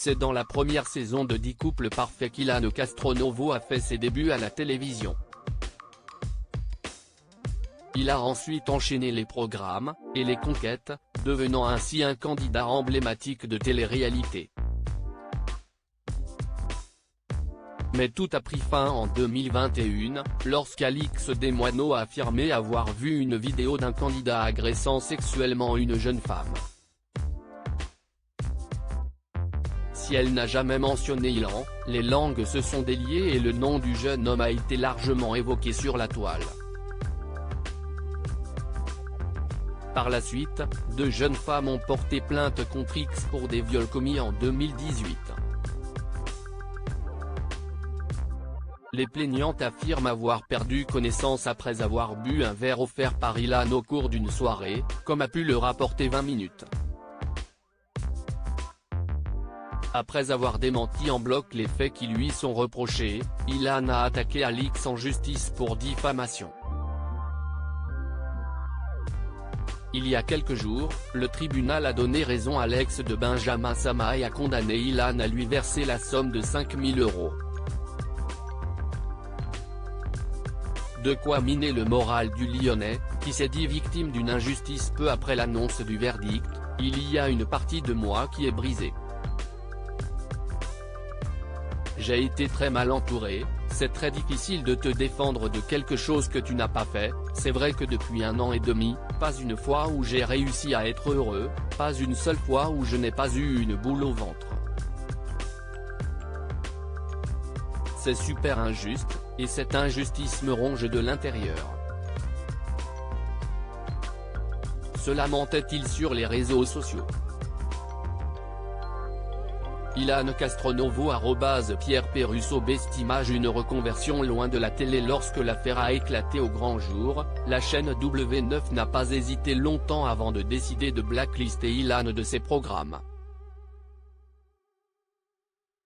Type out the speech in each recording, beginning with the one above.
c'est dans la première saison de 10 couples parfaits qu'Ilan Castronovo a fait ses débuts à la télévision. Il a ensuite enchaîné les programmes, et les conquêtes, devenant ainsi un candidat emblématique de télé-réalité. Mais tout a pris fin en 2021, lorsqu'Alix Desmoineaux a affirmé avoir vu une vidéo d'un candidat agressant sexuellement une jeune femme. Si elle n'a jamais mentionné Ilan, les langues se sont déliées et le nom du jeune homme a été largement évoqué sur la toile. Par la suite, 2 jeunes femmes ont porté plainte contre X pour des viols commis en 2018. Les plaignantes affirment avoir perdu connaissance après avoir bu un verre offert par Ilan au cours d'une soirée, comme a pu le rapporter 20 minutes. Après avoir démenti en bloc les faits qui lui sont reprochés, Ilan a attaqué Alix en justice pour diffamation. Il y a quelques jours, le tribunal a donné raison à l'ex de Benjamin Sama et a condamné Ilan à lui verser la somme de 5 000 €. De quoi miner le moral du Lyonnais, qui s'est dit victime d'une injustice peu après l'annonce du verdict. Il y a une partie de moi qui est brisée. J'ai été très mal entouré, c'est très difficile de te défendre de quelque chose que tu n'as pas fait. C'est vrai que depuis 1 an et demi, pas une fois où j'ai réussi à être heureux, pas une seule fois où je n'ai pas eu une boule au ventre. C'est super injuste, et cette injustice me ronge de l'intérieur. Se lamentait-il sur les réseaux sociaux. Ilan Castronovo @Pierre Pérusso bestimage une reconversion loin de la télé. Lorsque l'affaire a éclaté au grand jour, la chaîne W9 n'a pas hésité longtemps avant de décider de blacklister Ilan de ses programmes.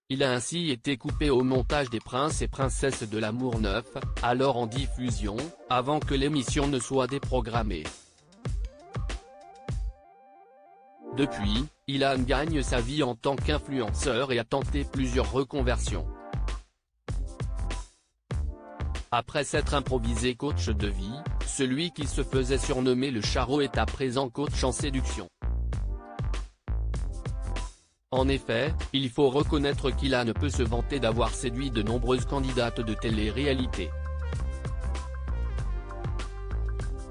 Il a ainsi été coupé au montage des Princes et Princesses de l'Amour 9, alors en diffusion, avant que l'émission ne soit déprogrammée. Depuis, Ilan gagne sa vie en tant qu'influenceur et a tenté plusieurs reconversions. Après s'être improvisé coach de vie, celui qui se faisait surnommer le Charot est à présent coach en séduction. En effet, il faut reconnaître qu'Ilan peut se vanter d'avoir séduit de nombreuses candidates de télé-réalité.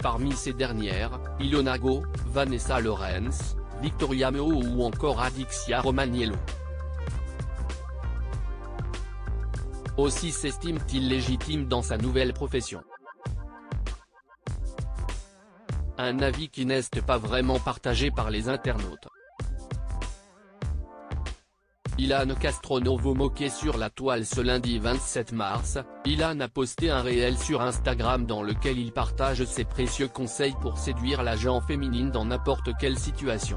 Parmi ces dernières, Ilona Go, Vanessa Lawrence, Victoria Meo ou encore Adixia Romaniello. Aussi s'estime-t-il légitime dans sa nouvelle profession. Un avis qui n'est pas vraiment partagé par les internautes. Ilan Castronovo moqué sur la toile ce lundi 27 mars, Ilan a posté un réel sur Instagram dans lequel il partage ses précieux conseils pour séduire la gente féminine dans n'importe quelle situation.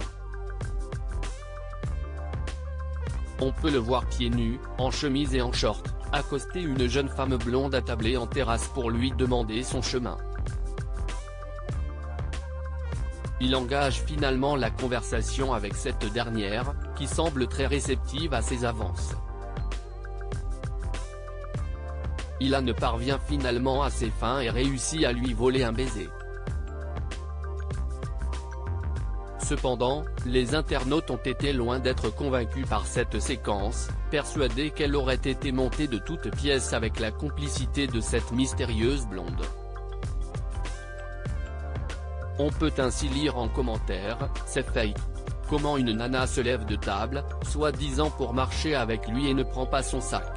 On peut le voir pieds nus, en chemise et en short, accoster une jeune femme blonde attablée en terrasse pour lui demander son chemin. Il engage finalement la conversation avec cette dernière, qui semble très réceptive à ses avances. Ilan parvient finalement à ses fins et réussit à lui voler un baiser. Cependant, les internautes ont été loin d'être convaincus par cette séquence, persuadés qu'elle aurait été montée de toutes pièces avec la complicité de cette mystérieuse blonde. On peut ainsi lire en commentaire, c'est fake. Comment une nana se lève de table, soi-disant pour marcher avec lui et ne prend pas son sac.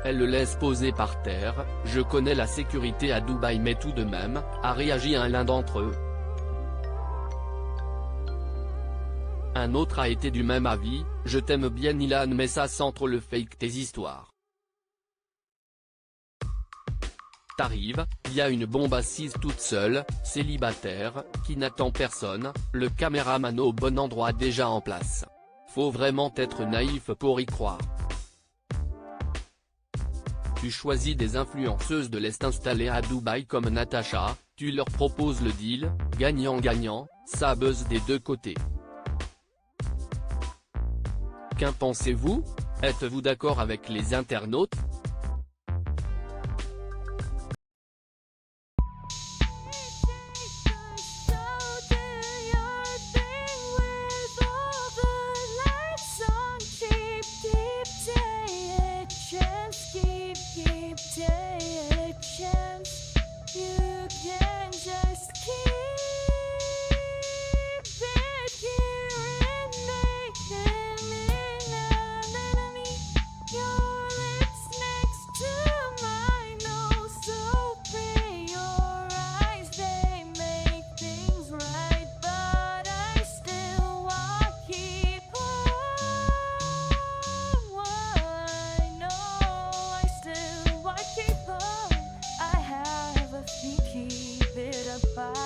Elle le laisse poser par terre, je connais la sécurité à Dubaï mais tout de même, a réagi l'un d'entre eux. Un autre a été du même avis, je t'aime bien Ilan mais ça sent trop le fake tes histoires. T'arrives, y a une bombe assise toute seule, célibataire, qui n'attend personne, le caméraman au bon endroit déjà en place. Faut vraiment être naïf pour y croire. Tu choisis des influenceuses de l'Est installées à Dubaï comme Natacha, tu leur proposes le deal, gagnant-gagnant, ça buzz des deux côtés. Qu'en pensez-vous? Êtes-vous d'accord avec les internautes? Keep it apart.